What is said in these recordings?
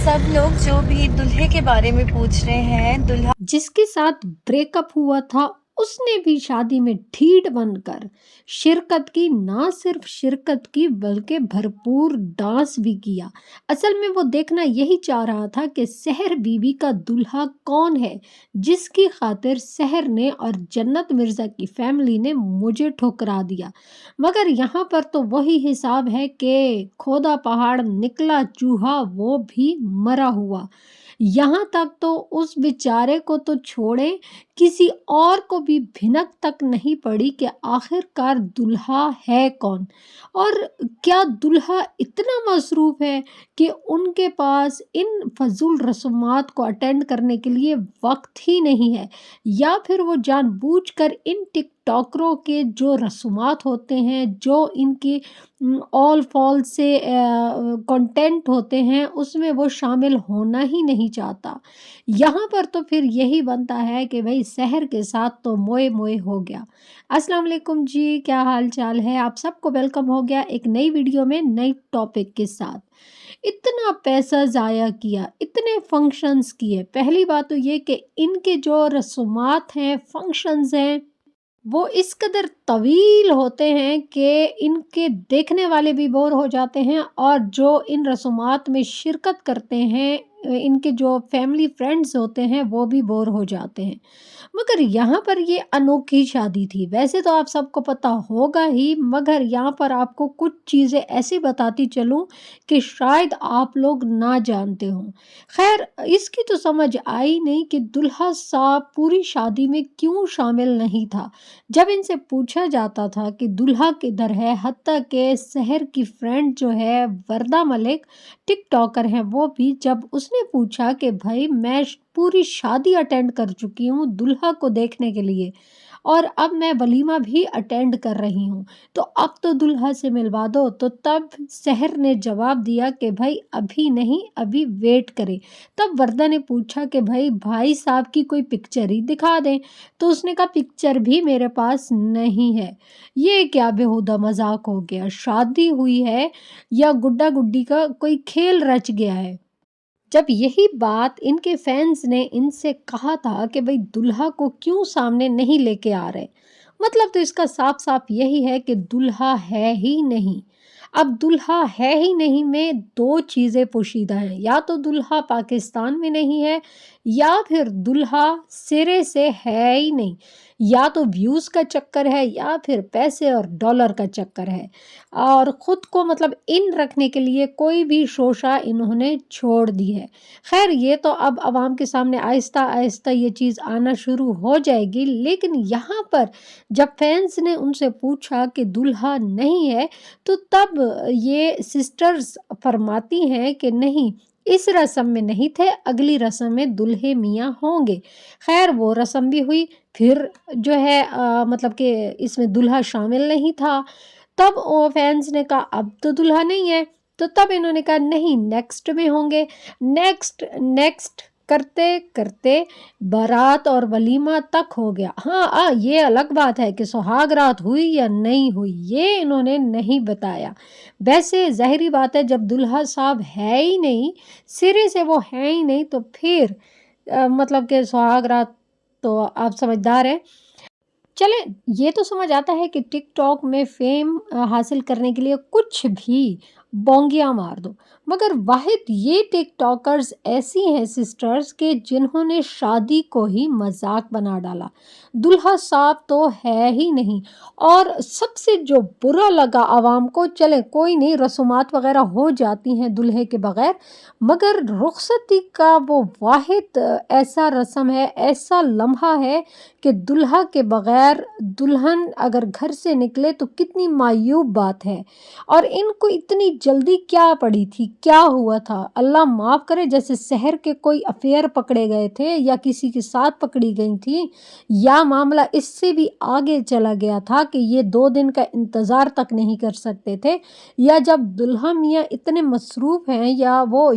सब लोग जो भी दूल्हे के बारे में पूछ रहे हैं, दूल्हा जिसके साथ ब्रेकअप हुआ था उसने भी शादी में ढीठ बनकर शिरकत की। ना सिर्फ शिरकत की बल्कि भरपूर डांस भी किया। असल में वो देखना यही चाह रहा था कि सहर बीबी का दूल्हा कौन है, जिसकी खातिर सहर ने और जन्नत मिर्जा की फैमिली ने मुझे ठुकरा दिया। मगर यहाँ पर तो वही हिसाब है कि खोदा पहाड़ निकला चूहा, वो भी मरा हुआ। यहाँ तक तो उस बेचारे को तो छोड़े, किसी और को भी भिनक तक नहीं पड़ी कि आखिरकार दूल्हा है कौन। और क्या दूल्हा इतना मसरूफ है कि उनके पास इन फजूल रस्मात को अटेंड करने के लिए वक्त ही नहीं है, या फिर वो जानबूझकर इन टिकटॉकरों के जो रस्मात होते हैं, जो इनकी ऑल फॉल से कंटेंट होते हैं, उसमें वो शामिल होना ही नहीं चाहता। यहाँ पर तो फिर यही बनता है कि भाई शहर के साथ तो मोए मोए हो गया। अस्सलाम वालेकुम जी, क्या हाल चाल है? आप सबको वेलकम हो गया एक नई वीडियो में नई टॉपिक के साथ। इतना पैसा ज़ाया किया, इतने फंक्शंस किए। पहली बात तो ये कि इनके जो रस्मात हैं, फंक्शंस हैं, वो इस कदर तवील होते हैं कि इनके देखने वाले भी बोर हो जाते हैं, और जो इन रस्मात में शिरकत करते हैं, इनके जो फैमिली फ्रेंड्स होते हैं, वो भी बोर हो जाते हैं। मगर यहाँ पर ये अनोखी शादी थी। वैसे तो आप सबको पता होगा ही, मगर यहाँ पर आपको कुछ चीज़ें ऐसी बताती चलूँ कि शायद आप लोग ना जानते हों। खैर, इसकी तो समझ आई नहीं कि दूल्हा साहब पूरी शादी में क्यों शामिल नहीं था। जब इनसे पूछा जाता था कि दूल्हा किधर है, हत्ता के शहर की फ्रेंड जो है वरदा मलिक, टिकटॉकर हैं, वो भी जब उसने पूछा कि भाई मैं पूरी शादी अटेंड कर चुकी हूँ दूल्हा को देखने के लिए, और अब मैं वलीमा भी अटेंड कर रही हूँ, तो अब तो दूल्हा से मिलवा दो। तो तब शहर ने जवाब दिया कि भाई अभी नहीं, अभी वेट करें। तब वरदा ने पूछा कि भाई साहब की कोई पिक्चर ही दिखा दें। तो उसने कहा पिक्चर भी मेरे पास नहीं है। ये क्या बेहुदा मजाक हो गया? शादी हुई है या गुड्डा गुड्डी का कोई खेल रच गया है? जब यही बात इनके फैंस ने इनसे कहा था कि भाई दूल्हा को क्यों सामने नहीं लेके आ रहे, मतलब तो इसका साफ साफ यही है कि दूल्हा है ही नहीं। अब दूल्हा है ही नहीं में दो चीज़ें पोशीदा हैं, या तो दूल्हा पाकिस्तान में नहीं है, या फिर दूल्हा सिरे से है ही नहीं। या तो व्यूज़ का चक्कर है, या फिर पैसे और डॉलर का चक्कर है, और ख़ुद को मतलब इन रखने के लिए कोई भी शोशा इन्होंने छोड़ दी है। खैर, ये तो अब आवाम के सामने आहिस्ता आहिस्ता ये चीज़ आना शुरू हो जाएगी। लेकिन यहाँ पर जब फैंस ने उनसे पूछा कि दूल्हा नहीं है, तो तब ये सिस्टर्स फरमाती हैं कि नहीं, इस रस्म में नहीं थे, अगली रस्म में दूल्हे मियाँ होंगे। खैर, वो रस्म भी हुई, फिर जो है मतलब कि इसमें दूल्हा शामिल नहीं था। तब वो फैंस ने कहा अब तो दूल्हा नहीं है, तो तब इन्होंने कहा नहीं, नेक्स्ट में होंगे। नेक्स्ट नेक्स्ट करते करते बारात और वलीमा तक हो गया। हाँ, ये अलग बात है कि सुहाग रात हुई या नहीं हुई, ये इन्होंने नहीं बताया। वैसे ज़ाहिरी बात है, जब दूल्हा साहब है ही नहीं, सिरे से वो है ही नहीं, तो फिर मतलब कि सुहाग रात तो आप समझदार हैं। चले, ये तो समझ आता है कि टिकटॉक में फेम हासिल करने के लिए कुछ भी बोंगियां मार दो। मगर वाहिद ये टिकटॉकर्स ऐसी हैं सिस्टर्स के जिन्होंने शादी को ही मजाक बना डाला। दूल्हा साहब तो है ही नहीं। और सबसे जो बुरा लगा आवाम को, चले कोई नहीं, रसूमात वगैरह हो जाती हैं दूल्हे के बगैर, मगर रुखसती का वो वाहिद ऐसा रस्म है, ऐसा लम्हा है कि दूल्हा के बगैर दुल्हन अगर घर से निकले तो कितनी मायूब बात है। और इनको इतनी जल्दी क्या पड़ी थी, क्या हुआ था? अल्लाह माफ़ करे, जैसे शहर के कोई अफेयर पकड़े गए थे या किसी के साथ पकड़ी गई थी, या मामला इससे भी आगे चला गया था कि ये 2 दिन का इंतज़ार तक नहीं कर सकते थे, या जब दुल्हा मियाँ इतने मसरूफ़ हैं या वो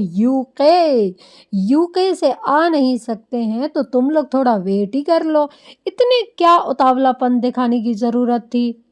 यूके से आ नहीं सकते हैं, तो तुम लोग थोड़ा वेट ही कर लो। इतने क्या उतावलापन दिखाने की ज़रूरत थी?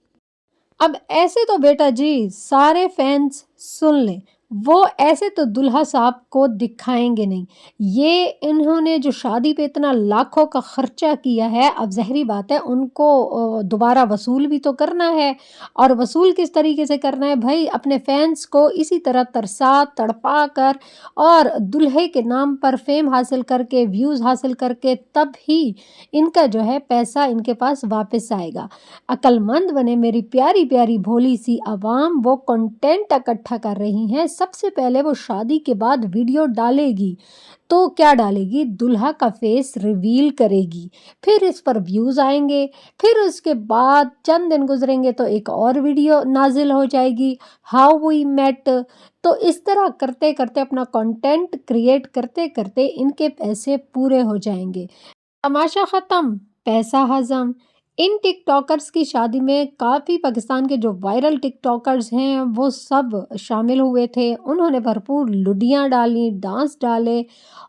अब ऐसे तो बेटा जी सारे फैंस सुन लें, وہ ایسے تو دلہا صاحب کو دکھائیں گے نہیں۔ یہ انہوں نے جو شادی پہ اتنا لاکھوں کا خرچہ کیا ہے، اب ظاہری بات ہے ان کو دوبارہ وصول بھی تو کرنا ہے، اور وصول کس طریقے سے کرنا ہے بھائی؟ اپنے فینس کو اسی طرح ترسا تڑپا کر اور دلہے کے نام پر فیم حاصل کر کے، ویوز حاصل کر کے، تب ہی ان کا جو ہے پیسہ ان کے پاس واپس آئے گا۔ عقل مند بنے میری پیاری پیاری بھولی سی عوام، وہ کنٹینٹ اکٹھا کر رہی ہیں۔ سب سے پہلے وہ شادی کے بعد ویڈیو ڈالے گی تو کیا ڈالے گی؟ دلہا کا فیس ریویل کرے گی، پھر اس پر ویوز آئیں گے، پھر اس کے بعد چند دن گزریں گے تو ایک اور ویڈیو نازل ہو جائے گی، ہاؤ وی میٹ۔ تو اس طرح کرتے کرتے اپنا کنٹینٹ کریٹ کرتے کرتے ان کے پیسے پورے ہو جائیں گے۔ تماشا ختم، پیسہ ہضم۔ ان ٹک ٹاکرز کی شادی میں کافی پاکستان کے جو وائرل ٹک ٹاکرز ہیں وہ سب شامل ہوئے تھے۔ انہوں نے بھرپور لڈیاں ڈالیں، ڈانس ڈالے،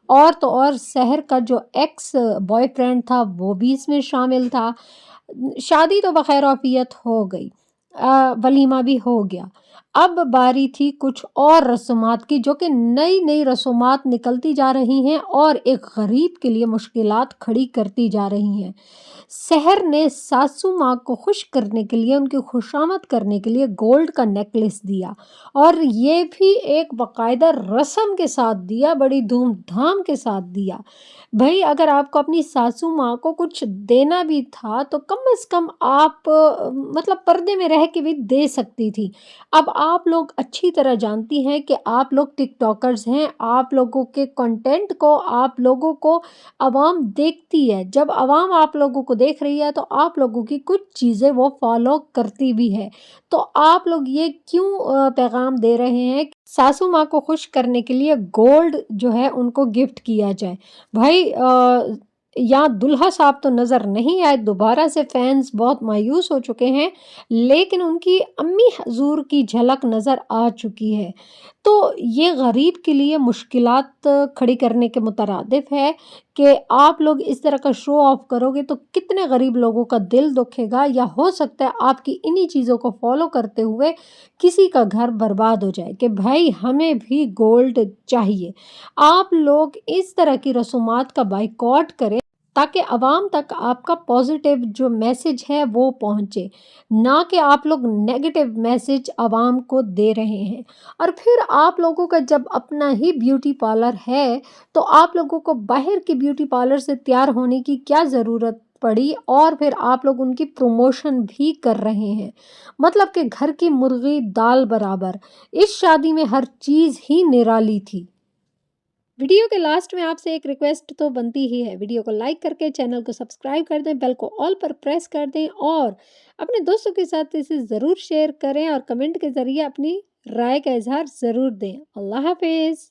اور تو اور سحر کا جو ایکس بوائے فرینڈ تھا وہ بھی اس میں شامل تھا۔ شادی تو بخیر عافیت ہو گئی، ولیمہ بھی ہو گیا۔ اب باری تھی کچھ اور رسومات کی، جو کہ نئی نئی رسومات نکلتی جا رہی ہیں اور ایک غریب کے لیے مشکلات کھڑی کرتی جا رہی ہیں۔ سحر نے ساسو ماں کو خوش کرنے کے لیے، ان کی خوشامد کرنے کے لیے گولڈ کا نیکلس دیا، اور یہ بھی ایک باقاعدہ رسم کے ساتھ دیا، بڑی دھوم دھام کے ساتھ دیا۔ بھائی اگر آپ کو اپنی ساسو ماں کو کچھ دینا بھی تھا تو کم از کم آپ مطلب پردے میں رہ کے بھی دے سکتی تھی۔ اب آپ لوگ اچھی طرح جانتی ہیں کہ آپ لوگ ٹک ٹاکرز ہیں، آپ لوگوں کے کنٹینٹ کو آپ لوگوں کو عوام دیکھتی ہے۔ جب عوام آپ لوگوں کو دیکھ رہی ہے تو آپ لوگوں کی کچھ چیزیں وہ فالو کرتی بھی ہے۔ تو آپ لوگ یہ کیوں پیغام دے رہے ہیں کہ ساسو ماں کو خوش کرنے کے لیے گولڈ جو ہے ان کو گفٹ کیا جائے؟ بھائی یہاں دلہا صاحب تو نظر نہیں آئے، دوبارہ سے فینس بہت مایوس ہو چکے ہیں، لیکن ان کی امی حضور کی جھلک نظر آ چکی ہے۔ تو یہ غریب کے لیے مشکلات کھڑی کرنے کے مترادف ہے کہ آپ لوگ اس طرح کا شو آف کرو گے تو کتنے غریب لوگوں کا دل دکھے گا، یا ہو سکتا ہے آپ کی انہی چیزوں کو فالو کرتے ہوئے کسی کا گھر برباد ہو جائے کہ بھائی ہمیں بھی گولڈ چاہیے۔ آپ لوگ اس طرح کی رسومات کا بائیکاٹ کریں تاکہ عوام تک آپ کا پازیٹیو جو میسج ہے وہ پہنچے، نہ کہ آپ لوگ نیگیٹو میسج عوام کو دے رہے ہیں۔ اور پھر آپ لوگوں کا جب اپنا ہی بیوٹی پارلر ہے تو آپ لوگوں کو باہر کے بیوٹی پارلر سے تیار ہونے کی کیا ضرورت پڑی؟ اور پھر آپ لوگ ان کی پروموشن بھی کر رہے ہیں، مطلب کہ گھر کی مرغی دال برابر۔ اس شادی میں ہر چیز ہی نرالی تھی۔ ویڈیو کے لاسٹ میں آپ سے ایک ریکویسٹ تو بنتی ہی ہے، ویڈیو کو لائک کر کے چینل کو سبسکرائب کر دیں، بیل کو آل پر پریس کر دیں، اور اپنے دوستوں کے ساتھ اسے ضرور شیئر کریں، اور کمنٹ کے ذریعے اپنی رائے کا اظہار ضرور دیں۔ اللہ حافظ۔